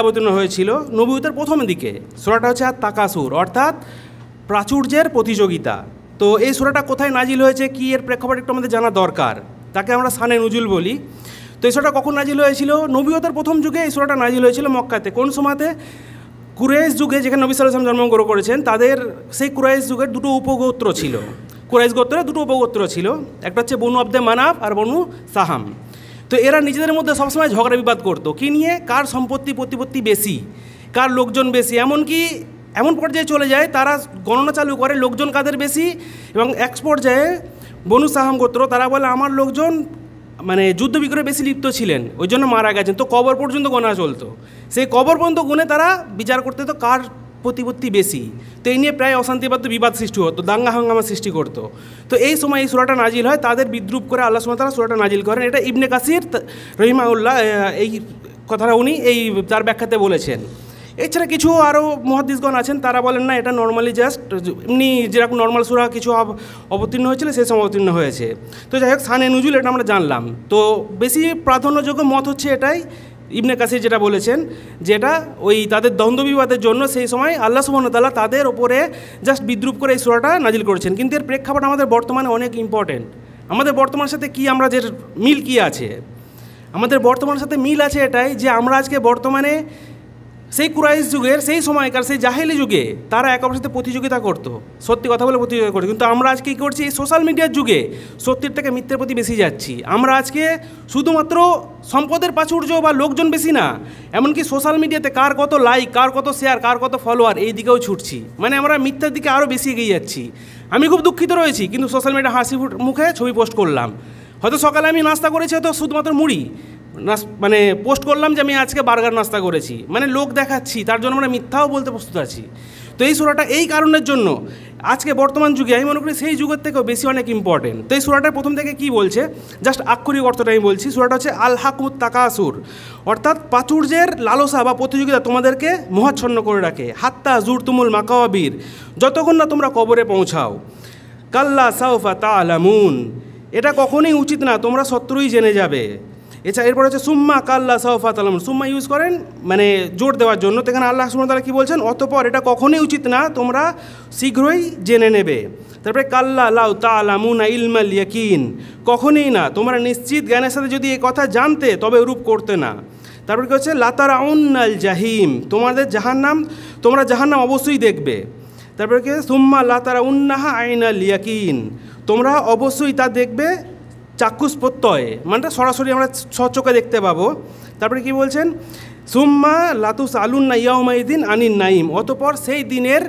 অবতীর্ণ হয়েছিল নবুয়তের প্রথম দিকে। সূরাটা হচ্ছে আত-তাকাসুর, অর্থাৎ প্রাচুর্যের প্রতিযোগিতা। তো এই সূরাটা কোথায় নাজিল হয়েছে, কি এর প্রেক্ষাপট একটু আমাদের জানা দরকার, তাকে আমরা শানে নুজুল বলি। তো এই সূরাটা কখন নাজিল হয়েছিল? নবুয়তের প্রথম যুগে এই সূরাটা নাজিল হয়েছিল মক্কাতে। কোন সময়তে? কুরাইশ যুগে, যেখানে নবী সাল্লাল্লাহু আলাইহি ওয়াসাল্লাম জন্মগ্রহণ করেছেন, তাদের সেই কুরাইশ যুগের দুটো উপগোত্র ছিল। কুরাইশ গোত্রের দুটো উপগোত্র ছিল, একটা হচ্ছে বনু আব্দে মানাফ আর বনু সাহাম। তো এরা নিজেদের মধ্যে সবসময় ঝগড়া বিবাদ করতো, কী নিয়ে? কার সম্পত্তি প্রতিপত্তি বেশি, কার লোকজন বেশি। এমনকি এমন পর্যায়ে চলে যায় তারা গণনা চালু করে লোকজন কাদের বেশি, এবং এক পর্যায়ে বনু সাহাম গোত্র তারা বলে আমার লোকজন মানে যুদ্ধ বিগ্রহে বেশি লিপ্ত ছিলেন, ওই জন্য মারা গেছেন। তো কবর পর্যন্ত গোনা চলতো, সেই কবর পর্যন্ত গুনে তারা বিচার করতে তো কার প্রতিপত্তি বেশি। তো এই নিয়ে প্রায় অশান্তিবাদ বিবাদ সৃষ্টি হতো, দাঙ্গা হাঙ্গামা সৃষ্টি করতো। তো এই সময় এই সূরাটা নাজিল হয়, তাদের বিদ্রুপ করে আল্লাহ সুবহানাহু ওয়া তাআলা সূরাটা নাজিল করেন। এটা ইবনে কাসির রহিমাহুল্লাহ এই কথাটা উনি এই তার ব্যাখ্যাতে বলেছেন। এছাড়া কিছু আরও মুহাদ্দিসগণ আছেন, তারা বলেন না, এটা নর্মালি জাস্ট এমনি যেরকম নর্মাল সূরা কিছু অবতীর্ণ হয়েছিল সেই সময় অবতীর্ণ হয়েছে। তো যাই হোক, শানে নুজুল এটা আমরা জানলাম। তো বেশি প্রাধান্যযোগ্য মত হচ্ছে এটাই, ইবনে কাসির যেটা বলেছেন, যেটা ওই তাদের দ্বন্দ্ব বিবাদের জন্য সেই সময় আল্লাহ সুবহানাহু ওয়া তাআলা তাদের ওপরে জাস্ট বিদ্রুপ করে এই সূরাটা নাজিল করেছেন। কিন্তু এর প্রেক্ষাপট আমাদের বর্তমানে অনেক ইম্পর্টেন্ট। আমাদের বর্তমানের সাথে কি আমরা যে মিল কি আছে, আমাদের বর্তমানের সাথে মিল আছে এটাই যে আমরা আজকে বর্তমানে সেই কুরাইশ যুগের সেই সময়কার সেই জাহেলি যুগে তারা একে অপরের সাথে প্রতিযোগিতা করতো, সত্যি কথা বলে প্রতিযোগিতা করতো। কিন্তু আমরা আজকে কী করছি? এই সোশ্যাল মিডিয়ার যুগে সত্যির থেকে মিথ্যের প্রতি বেশি যাচ্ছি। আমরা আজকে শুধুমাত্র সম্পদের প্রাচুর্য বা লোকজন বেশি না, এমনকি সোশ্যাল মিডিয়াতে কার কত লাইক, কার কত শেয়ার, কার কত ফলোয়ার, এই দিকেও ছুটছি। মানে আমরা মিথ্যার দিকে আরও বেশি এগিয়ে যাচ্ছি। আমি খুব দুঃখিত রয়েছি, কিন্তু সোশ্যাল মিডিয়া হাসি মুখে ছবি পোস্ট করলাম। হয়তো সকালে আমি নাস্তা করেছি, হয়তো শুধুমাত্র মুড়ি মানে পোস্ট করলাম যে আমি আজকে বার্গার নাস্তা করেছি, মানে লোক দেখাচ্ছি, তার জন্য আমরা মিথ্যাও বলতে প্রস্তুত আছি। তো এই সূরাটা এই কারণের জন্য আজকে বর্তমান যুগে আমি মনে করি সেই যুগের থেকেও বেশি অনেক ইম্পর্টেন্ট। তো এই সূরাটার প্রথম থেকে কী বলছে, জাস্ট আক্ষরিক অর্থটা আমি বলছি। সূরাটা হচ্ছে আল-হাকুমুত তাকাসুর, অর্থাৎ প্রাচুর্যের লালসা বা প্রতিযোগিতা তোমাদেরকে মোহাচ্ছন্ন করে রাখে। হাত্তা জুরতুমুল মাকাবির, যতক্ষণ না তোমরা কবরে পৌঁছাও। কাল্লা সাউফা তা'লামুন, এটা কখনোই উচিত না, তোমরা সত্যই জেনে যাবে। এছাড়া এরপর হচ্ছে সুম্মা কাল্লা সাউফা তা'লামুন, সুম্মা ইউজ করেন মানে জোর দেওয়ার জন্য। তো এখানে আল্লাহ সুবহানাহু ওয়া তাআলা কী বলছেন? অতঃপর এটা কখনোই উচিত না, তোমরা শীঘ্রই জেনে নেবে। তারপরে কাল্লা লাউ তা'লামুনা ইলমাল ইয়াকিন, কখনোই না, তোমরা নিশ্চিত জ্ঞানের সাথে যদি এই কথা জানতে তবে রূপ করতে না। তারপরে কী হচ্ছে? লাতারাউন্নাল জাহিম, তোমাদের জাহান্নাম, তোমরা জাহান্নাম অবশ্যই দেখবে। তারপরে কি? সুম্মা লাতারাউন্নাহা আইনাল ইয়াকিন, তোমরা অবশ্যই তা দেখবে চাক্ষুষ প্রত্যয়ে, মানে সরাসরি আমরা স্বচক্ষে দেখতে পাবো। তারপরে কি বলছেন? সুম্মা লাতুস আলুন্না ইয়াউমাইদিন আনিন নাইম, অতঃপর সেই দিনের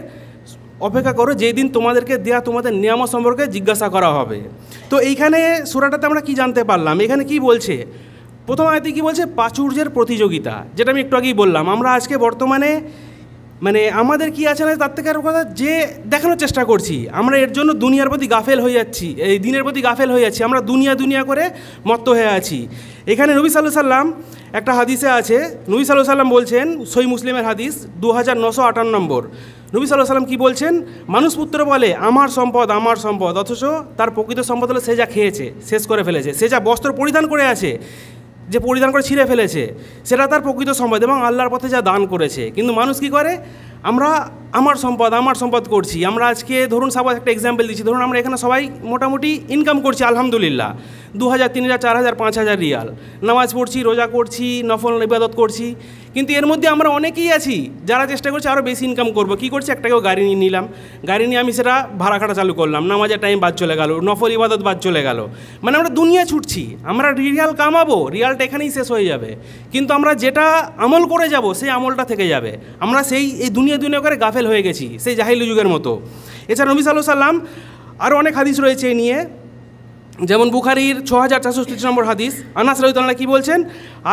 অপেক্ষা করো যেই দিন তোমাদেরকে দেয়া তোমাদের নিয়ামত সম্পর্কে জিজ্ঞাসা করা হবে। তো এইখানে সূরাটাতে আমরা কি জানতে পারলাম? এখানে কি বলছে? প্রথম আয়াতে কি বলছে? প্রাচুর্যের প্রতিযোগিতা, যেটা আমি একটু আগেই বললাম। আমরা আজকে বর্তমানে মানে আমাদের কি আছে না তার থেকে আরও কথা যে দেখানোর চেষ্টা করছি, আমরা এর জন্য দুনিয়ার প্রতি গাফেল হয়ে যাচ্ছি, এই দিনের প্রতি গাফেল হয়ে যাচ্ছি, আমরা দুনিয়া করে মত্ত হয়ে আছি। এখানে নবী সাল্লাল্লাহু আলাইহি ওয়াসাল্লাম একটা হাদিসে আছে, নবী সাল্লাল্লাহু আলাইহি ওয়াসাল্লাম বলছেন, সহিহ মুসলিমের হাদিস 2958 নম্বর, নবী সাল্লাল্লাহু আলাইহি ওয়াসাল্লাম কি বলছেন? মানুষ পুত্র বলে আমার সম্পদ আমার সম্পদ, অথচ তার প্রকৃত সম্পদ হলো সে যা খেয়েছে শেষ করে ফেলেছে, সে যা বস্ত্র পরিধান করে আছে, যে পরিধান করে ছিঁড়ে ফেলেছে, সেটা তার প্রকৃত সম্পদ এবং আল্লাহর পথে যা দান করেছে। কিন্তু মানুষ কি করে? আমরা আমার সম্পদ করছি। আমরা আজকে ধরুন সাপোজ একটা এক্সাম্পল দিচ্ছি, ধরুন আমরা এখানে সবাই মোটামুটি ইনকাম করছি আলহামদুলিল্লাহ 2000, 3000, 4000, 5000 রিয়াল, নামাজ পড়ছি, রোজা করছি, নফল ইবাদত করছি। কিন্তু এর মধ্যে আমরা অনেকেই আছি যারা চেষ্টা করছি আরও বেশি ইনকাম করবো। কী করছি? একটা কেউ গাড়ি নিয়ে নিলাম, গাড়ি নিয়ে আমি সেটা ভাড়া খাটা চালু করলাম, নামাজের টাইম বাদ চলে গেল, নফল ইবাদত বাদ চলে গেল, মানে আমরা দুনিয়া ছুটছি, আমরা রিয়াল কামাবো, রিয়ালটা এখানেই শেষ হয়ে যাবে। কিন্তু আমরা যেটা আমল করে যাব সেই আমলটা থেকে যাবে। আমরা সেই এই দুনিয়া করে গাফেল হয়ে গেছি, সেই জাহিলি যুগের মতো। এছাড়া নবী সাল্লাল্লাহু আলাইহি ওয়াসাল্লাম আরও অনেক হাদিস রয়েছে এই নিয়ে, যেমন বুখারীর 6433 নম্বর হাদিস, আনাস রাদিয়াল্লাহু আনহু কি বলছেন?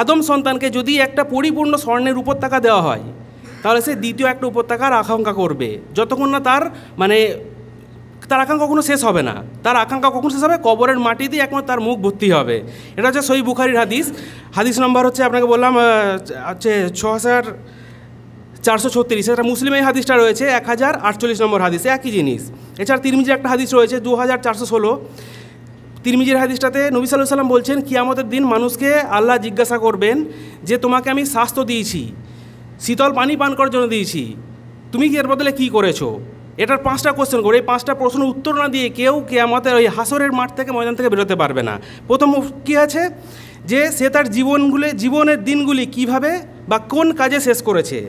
আদম সন্তানকে যদি একটা পরিপূর্ণ স্বর্ণের উপত্যকা দেওয়া হয়, তাহলে সে দ্বিতীয় একটা উপত্যকার আকাঙ্ক্ষা করবে, যতক্ষণ না তার মানে তার আকাঙ্ক্ষা কখনো শেষ হবে না। তার আকাঙ্ক্ষা কখন শেষ হবে? কবরের মাটি দিয়ে একমাত্র তার মুখ ভর্তি হবে। এটা হচ্ছে সহিহ বুখারীর হাদিস। হাদিস নম্বর হচ্ছে আপনাকে বললাম হচ্ছে 6436। এটা মুসলিমে এই হাদিসটা রয়েছে 1048 নম্বর হাদিস, একই জিনিস। এছাড়া তিরমিজির একটা হাদিস রয়েছে 2416। তিরমিজির হাদিসটাতে নবী সাল্লাল্লাহু আলাইহি সাল্লাম বলছেন, কিয়ামতের দিন মানুষকে আল্লাহ জিজ্ঞাসা করবেন যে তোমাকে আমি স্বাস্থ্য দিয়েছি, শীতল পানি পান করার জন্য দিয়েছি, তুমি কি এর বদলে কী করেছো? এটার 5টা কোশ্চেন করে, এই 5টা প্রশ্নের উত্তর না দিয়ে কেউ কিয়ামতের ওই হাসরের মাঠ থেকে, ময়দান থেকে বেরোতে পারবে না। প্রথম কী আছে যে সে তার জীবনের দিনগুলি কিভাবে বা কোন কাজে শেষ করেছে,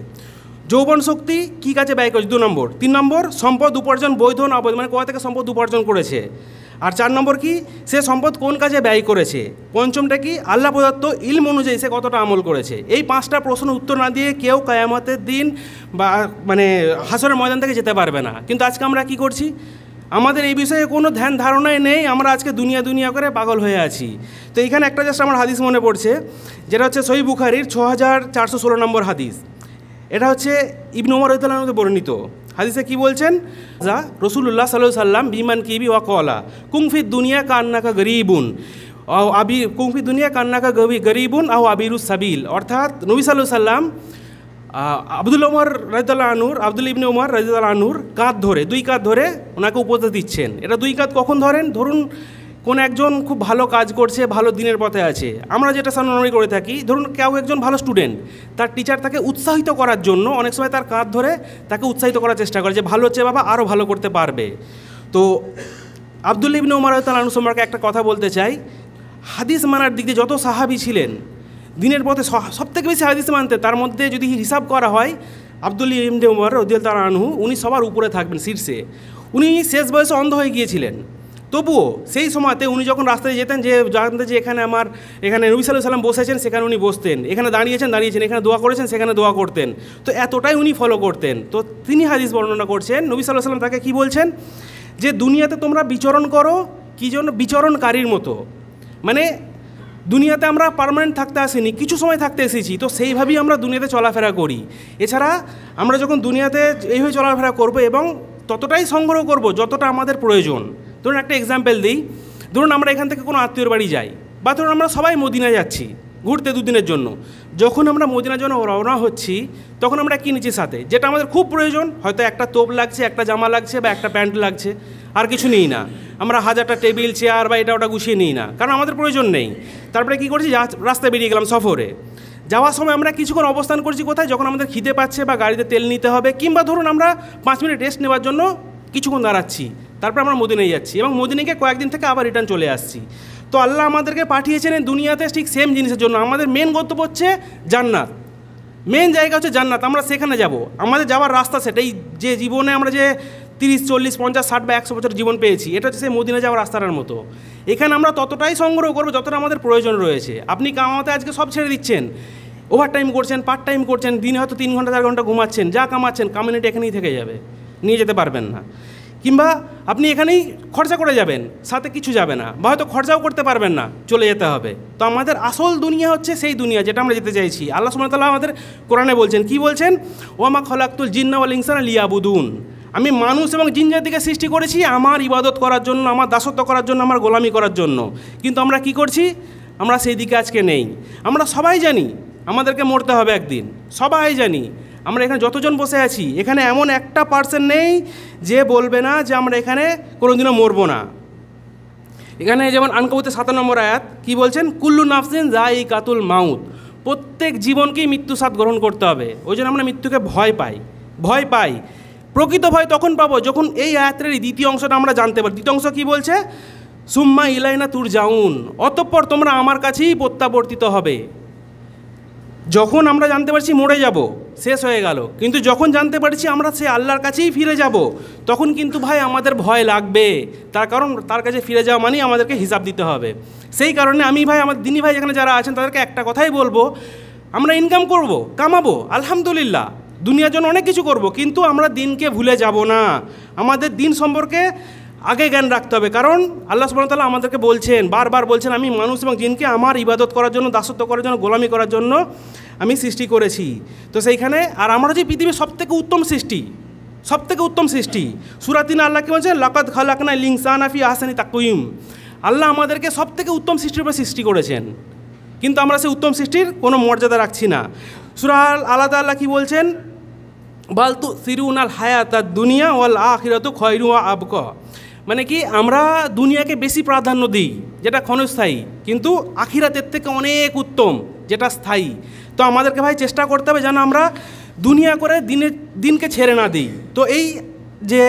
যৌবন শক্তি কী কাজে ব্যয় করেছে 2 নম্বর, 3 নম্বর সম্পদ উপার্জন বৈধ না অবৈধ, মানে কোথা থেকে সম্পদ উপার্জন করেছে, আর 4 নম্বর কি সে সম্পদ কোন কাজে ব্যয় করেছে, 5মটা কি আল্লাহ প্রদত্ত ইলম অনুযায়ী সে কতটা আমল করেছে। এই 5টা প্রশ্নের উত্তর না দিয়ে কেউ কিয়ামতের দিন বা মানে হাসরের ময়দান থেকে যেতে পারবে না। কিন্তু আজকে আমরা কি করছি, আমাদের এই বিষয়ে কোনো ধ্যান ধারণাই নেই, আমরা আজকে দুনিয়া করে পাগল হয়ে আছি। তো এইখানে একটা জাস্ট আমার হাদিস মনে পড়ছে, যেটা হচ্ছে সহিহ বুখারীর 6416 নম্বর হাদিস। এটা হচ্ছে ইবনে ওমর রাদিয়াল্লাহু আনহু বর্ণিত। হাদিসে কি বলছেন, যা রাসূলুল্লাহ সাল্লাল্লাহু আলাইহি সাল্লাম বিমান কিবি ওয়া ক্বালা কুমফিদ দুনিয়া কান্নাকা গরিবুন আও আবি কুমফিদ দুনিয়া কান্নাকা গরিবুন আও আবিরুস সাবিল। অর্থাৎ নবী সাল্লাল্লাহু আলাইহি সাল্লাম আব্দুল ইবনে ওমর রাদিয়াল্লাহু আনহুর কাঁধ ধরে, 2 কাঁধ ধরে ওনাকে উপদেশ দিচ্ছেন। এটা 2 কাঁধ কখন ধরেন, ধরুন কোন একজন খুব ভালো কাজ করছে, ভালো দিনের পথে আছে, আমরা যেটা সাধারণত করে থাকি, ধরুন কেউ একজন ভালো স্টুডেন্ট, তার টিচার তাকে উৎসাহিত করার জন্য অনেক সময় তার কাঁধ ধরে তাকে উৎসাহিত করার চেষ্টা করে যে ভালো হচ্ছে বাবা, আরও ভালো করতে পারবে। তো আব্দুল ইবনে ওমর রাদিয়াল্লাহু আনহু সম্পর্কে একটা কথা বলতে চাই, হাদিস মানার দিক দিয়ে যত সাহাবী ছিলেন দিনের পথে সবথেকে বেশি হাদিস মানতে, তার মধ্যে যদি হিসাব করা হয় আব্দুল ইবনে ওমর রাদিয়াল্লাহু আনহু উনি সবার উপরে থাকবেন, শীর্ষে। উনি শেষ বয়সে অন্ধ হয়ে গিয়েছিলেন, তবুও সেই সময়তে উনি যখন রাস্তায় যেতেন, যে জানতেন যে এখানে নবী সাল্লাল্লাহু আলাইহি সাল্লাম বসেছেন, সেখানে উনি বসতেন, এখানে দাঁড়িয়েছেন, এখানে দোয়া করেছেন, সেখানে দোয়া করতেন। তো এতটাই উনি ফলো করতেন। তো তিনি হাদিস বর্ণনা করছেন, নবী সাল্লাল্লাহু আলাইহি সাল্লাম তাকে কি বলছেন, যে দুনিয়াতে তোমরা বিচরণ করো কি জন্য, বিচরণকারীর মতো, মানে দুনিয়াতে আমরা পার্মানেন্ট থাকতে আসিনি, কিছু সময় থাকতে এসেছি, তো সেইভাবেই আমরা দুনিয়াতে চলাফেরা করি। এছাড়া আমরা যখন দুনিয়াতে এইভাবে চলাফেরা করব এবং ততটাই সংগ্রহ করব যতটা আমাদের প্রয়োজন। ধরুন একটা এক্সাম্পল দিই, ধরুন আমরা এখান থেকে কোনো আত্মীয়র বাড়ি যাই, বা ধরুন আমরা সবাই মদিনা যাচ্ছি ঘুরতে 2 দিনের জন্য। যখন আমরা মদিনার জন্য রওনা হচ্ছি, তখন আমরা কী নিচ্ছি সাথে, যেটা আমাদের খুব প্রয়োজন, হয়তো একটা তোপ লাগছে, একটা জামা লাগছে, বা একটা প্যান্ট লাগছে, আর কিছু নিই না। আমরা 1000টা টেবিল চেয়ার বা এটা ওটা গুছিয়ে নিই না, কারণ আমাদের প্রয়োজন নেই। তারপরে কী করছি, রাস্তায় বেরিয়ে গেলাম সফরে। যাওয়ার সময় আমরা কিছুক্ষণ অবস্থান করছি কোথায়, যখন আমাদের খিদে পাচ্ছে বা গাড়িতে তেল নিতে হবে, কিংবা ধরুন আমরা 5 মিনিট রেস্ট নেওয়ার জন্য কিছুক্ষণ দাঁড়াচ্ছি, তারপর আমরা মদিনায় যাচ্ছি এবং মদিনাকে কয়েকদিন থেকে আবার রিটার্ন চলে আসছি। তো আল্লাহ আমাদেরকে পাঠিয়েছেন এই দুনিয়াতে ঠিক সেম জিনিসের জন্য। আমাদের মেন গন্তব্য হচ্ছে জান্নাত, মেন জায়গা হচ্ছে জান্নাত, আমরা সেখানে যাব। আমাদের যাওয়ার রাস্তা সেটাই, যে জীবনে আমরা যে 30, 40, 50, 60 বা 100 বছর জীবন পেয়েছি, এটা হচ্ছে সেই মদিনা যাওয়ার রাস্তাটার মতো। এখানে আমরা ততটাই সংগ্রহ করবো যতটা আমাদের প্রয়োজন রয়েছে। আপনি কামাতে আজকে সব ছেড়ে দিচ্ছেন, ওভার টাইম করছেন, পার্ট টাইম করছেন, দিনে হয়তো 3 ঘন্টা 4 ঘন্টা ঘুমাচ্ছেন, যা কামাচ্ছেন কমিউনিটি এখানেই থেকে যাবে, নিয়ে যেতে পারবেন না। কিংবা আপনি এখানেই খরচা করে যাবেন, সাথে কিছু যাবে না, বা হয়তো খরচাও করতে পারবেন না, চলে যেতে হবে। তো আমাদের আসল দুনিয়া হচ্ছে সেই দুনিয়া যেটা আমরা যেতে চাইছি। আল্লাহ সুবহানাহু ওয়া তাআলা আমাদের কোরআনে বলছেন, কি বলছেন, ওয়ামা খলাকতুল জিন্না ওয়াল ইনসানা লিয়াবুদুন, আমি মানুষ এবং জিন জাতিকে সৃষ্টি করেছি আমার ইবাদত করার জন্য, আমার দাসত্ব করার জন্য, আমার গোলামি করার জন্য। কিন্তু আমরা কি করছি, আমরা সেই দিকে আজকে নেই। আমরা সবাই জানি আমাদেরকে মরতে হবে একদিন, সবাই জানি। আমরা এখানে যতজন বসে আছি, এখানে এমন একটা পার্সন নেই যে বলবে না যে আমরা এখানে কোনোদিনও মরবো না। এখানে যেমন আনকাবুতের 7 নম্বর আয়াত কি বলছেন, কুল্লু নাফসিন যায়িকাতুল মাউত, প্রত্যেক জীবনকেই মৃত্যু স্বাদ গ্রহণ করতে হবে। ওই জন্য আমরা মৃত্যুকে ভয় পাই। প্রকৃত ভয় তখন পাবো যখন এই আয়াতের দ্বিতীয় অংশটা আমরা জানতে পারি। দ্বিতীয় অংশ কী বলছে, সুম্মা ইলাইনা তুরজাউন, অতঃপর তোমরা আমার কাছেই প্রত্যাবর্তিত হবে। যখন আমরা জানতে পারছি মরে যাব, শেষ হয়ে গেল, কিন্তু যখন জানতে পারছি আমরা সে আল্লাহর কাছেই ফিরে যাব, তখন কিন্তু ভাই আমাদের ভয় লাগবে। তার কারণ তার কাছে ফিরে যাওয়া মানেই আমাদেরকে হিসাব দিতে হবে। সেই কারণে আমি ভাই, আমার দিনী ভাই এখানে যারা আছেন তাদেরকে একটা কথাই বলবো, আমরা ইনকাম করব, কামাবো, আলহামদুলিল্লাহ, দুনিয়ার জন্য অনেক কিছু করব, কিন্তু আমরা দিনকে ভুলে যাব না। আমাদের দিন সম্পর্কে আগে জ্ঞান রাখতে হবে, কারণ আল্লাহ সুবহানাহু ওয়া তাআলা আমাদেরকে বলছেন, বারবার বলছেন, আমি মানুষ এবং জিনকে আমার ইবাদত করার জন্য, দাসত্ব করার জন্য, গোলামি করার জন্য আমি সৃষ্টি করেছি। তো সেইখানে আর আমরা যে পৃথিবীর সবথেকে উত্তম সৃষ্টি সূরা 3 আল্লাহ কি বলছেন, লাকাদ খালাকনাল ইনসানা ফি আহসানি তাকওয়িম, আল্লাহ আমাদেরকে সবথেকে উত্তম সৃষ্টির উপর সৃষ্টি করেছেন, কিন্তু আমরা সেই উত্তম সৃষ্টির কোনো মর্যাদা রাখছি না। সূরা আল্লাহ কি বলছেন, বাল তুসিরুনাল হায়াতাদ দুনিয়া ওয়াল আখিরাতু খায়রুন ওয়া আবকা, মানে কি আমরা দুনিয়াকে বেশি প্রাধান্য দিই, যেটা ক্ষণস্থায়ী, কিন্তু আখিরাতের থেকে অনেক উত্তম, যেটা স্থায়ী। তো আমাদেরকে ভাই চেষ্টা করতে হবে যেন আমরা দুনিয়া করে দিনকে ছেড়ে না দিই। তো এই যে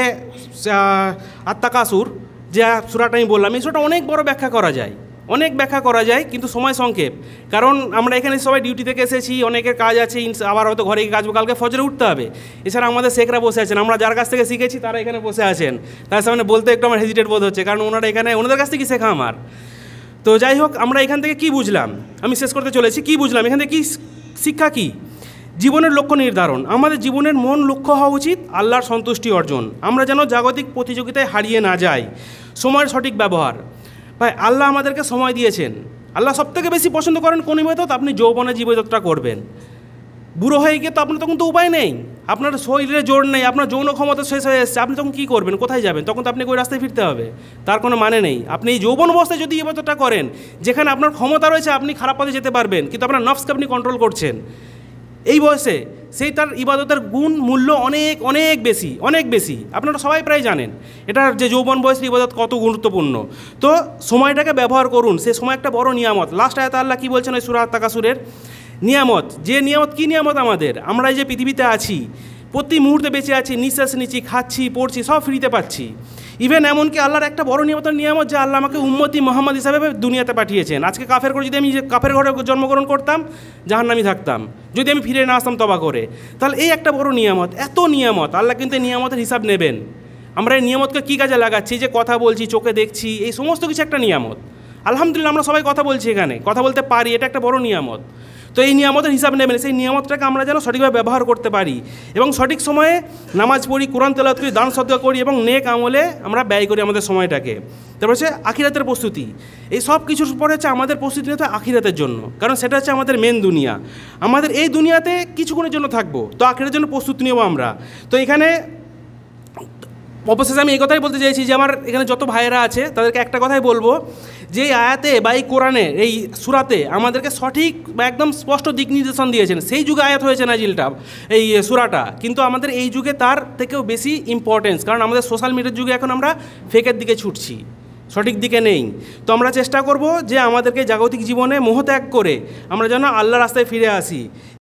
আত্মাকাসুর যে সূরাটা আমি বললাম, এই সূরাটা অনেক বড় ব্যাখ্যা করা যায়, অনেক ব্যাখ্যা করা যায়, কিন্তু সময় সংক্ষেপ। কারণ আমরা এখানে সবাই ডিউটি থেকে এসেছি, অনেকের কাজ আছে, আবার হয়তো ঘরে গিয়ে কাজ, কালকে ফজরে উঠতে হবে। এছাড়া আমাদের শেখরা বসে আছেন, আমরা যার কাছ থেকে শিখেছি তারা এখানে বসে আছেন, তার সামনে বলতে একটু আমার হেজিটেট বোধ হচ্ছে, কারণ ওনারা এখানে ওনাদের কাছ থেকে শেখা আমার। তো যাই হোক, আমরা এখান থেকে কি বুঝলাম, আমি শেষ করতে চলেছি। কি বুঝলাম এখান থেকে, কি শিক্ষা, কি জীবনের লক্ষ্য নির্ধারণ। আমাদের জীবনের মূল লক্ষ্য হওয়া উচিত আল্লাহর সন্তুষ্টি অর্জন। আমরা যেন জাগতিক প্রতিযোগিতায় হারিয়ে না যাই। সময়ের সঠিক ব্যবহার। ভাই আল্লাহ আমাদেরকে সময় দিয়েছেন। আল্লাহ সবথেকে বেশি পছন্দ করেন কোন ইবাদত? আপনি যৌবনে যে ইবাদতটা করবেন। বুড়ো হয়ে গিয়ে তো আপনার তখন তো উপায় নেই, আপনার শরীরে জোর নেই, আপনার যৌন ক্ষমতা শেষ হয়ে এসছে, আপনি তখন কী করবেন, কোথায় যাবেন? তখন তো আপনাকে ওই রাস্তায় ফিরতে হবে, তার কোনো মানে নেই। আপনি এই যৌবন অবস্থায় যদি ইবাদতটা করেন, যেখানে আপনার ক্ষমতা রয়েছে, আপনি খারাপ পথে যেতে পারবেন, কিন্তু আপনার নফসকে আপনি কন্ট্রোল করছেন এই বয়সে, সেই তার ইবাদতের গুণ মূল্য অনেক অনেক বেশি, অনেক বেশি। আপনারা সবাই প্রায় জানেন এটার যে যৌবন বয়সের ইবাদত কত গুরুত্বপূর্ণ। তো সময়টাকে ব্যবহার করুন, সে সময় একটা বড় নিয়ামত। লাস্ট আয়াতে আল্লাহ কী বলছেন ওই সূরা আত-তাকাসুরের? নিয়ামত, যে নিয়ামত, কী নিয়ামত আমাদের? আমরা এই যে পৃথিবীতে আছি, প্রতি মুহূর্তে বেঁচে আছি, নিঃশ্বাস নিচ্ছি, খাচ্ছি, পড়ছি, সব ফ্রিতে পাচ্ছি। ইভেন এমনকি আল্লাহর একটা বড় নিয়ামত যে আল্লাহ আমাকে উম্মতি মোহাম্মদ হিসাবে দুনিয়াতে পাঠিয়েছেন। আজকে কাফের করে যদি আমি কাফের ঘরে জন্মগ্রহণ করতাম, জাহান্নামী থাকতাম, যদি আমি ফিরে না আসতাম তবা করে। তাহলে এই একটা বড় নিয়ামত, এত নিয়ামত, আল্লাহ কিন্তু এই নিয়ামতের হিসাব নেবেন। আমরা এই নিয়ামতকে কী কাজে লাগাচ্ছি? যে কথা বলছি, চোখে দেখছি, এই সমস্ত কিছু একটা নিয়ামত। আলহামদুলিল্লাহ আমরা সবাই কথা বলছি, এখানে কথা বলতে পারি, এটা একটা বড় নিয়ামত। তো এই নিয়ামতের হিসাব নেবেন, সেই নিয়ামতটাকে আমরা যেন সঠিকভাবে ব্যবহার করতে পারি এবং সঠিক সময়ে নামাজ পড়ি, কোরআন তেলাওয়াত করি, দান সদকা করি এবং নেক আমলে আমরা ব্যয় করি আমাদের সময়টাকে। তারপর হচ্ছে আখিরাতের প্রস্তুতি। এই সব কিছুর পরে হচ্ছে আমাদের প্রস্তুতি নিতে হয় আখিরাতের জন্য, কারণ সেটা হচ্ছে আমাদের মেন দুনিয়া। আমাদের এই দুনিয়াতে কিছুক্ষণের জন্য থাকবো, তো আখিরাতের জন্য প্রস্তুতি নেব আমরা। তো এখানে অবশেষে আমি এই কথাই বলতে চাইছি যে আমার এখানে যত ভাইয়েরা আছে তাদেরকে একটা কথাই বলবো, যে এই আয়াতে বা এই কোরআনে, এই সূরাতে আমাদেরকে সঠিক বা একদম স্পষ্ট দিক নির্দেশন দিয়েছেন। সেই যুগে আয়াত হয়েছে নাজিলটা, এই সূরাটা, কিন্তু আমাদের এই যুগে তার থেকেও বেশি ইম্পর্টেন্স, কারণ আমাদের সোশ্যাল মিডিয়ার যুগে এখন আমরা ফেকের দিকে ছুটছি, সঠিক দিকে নেই। তো আমরা চেষ্টা করব যে আমাদেরকে জাগতিক জীবনে মোহত্যাগ করে আমরা যেন আল্লাহর রাস্তায় ফিরে আসি।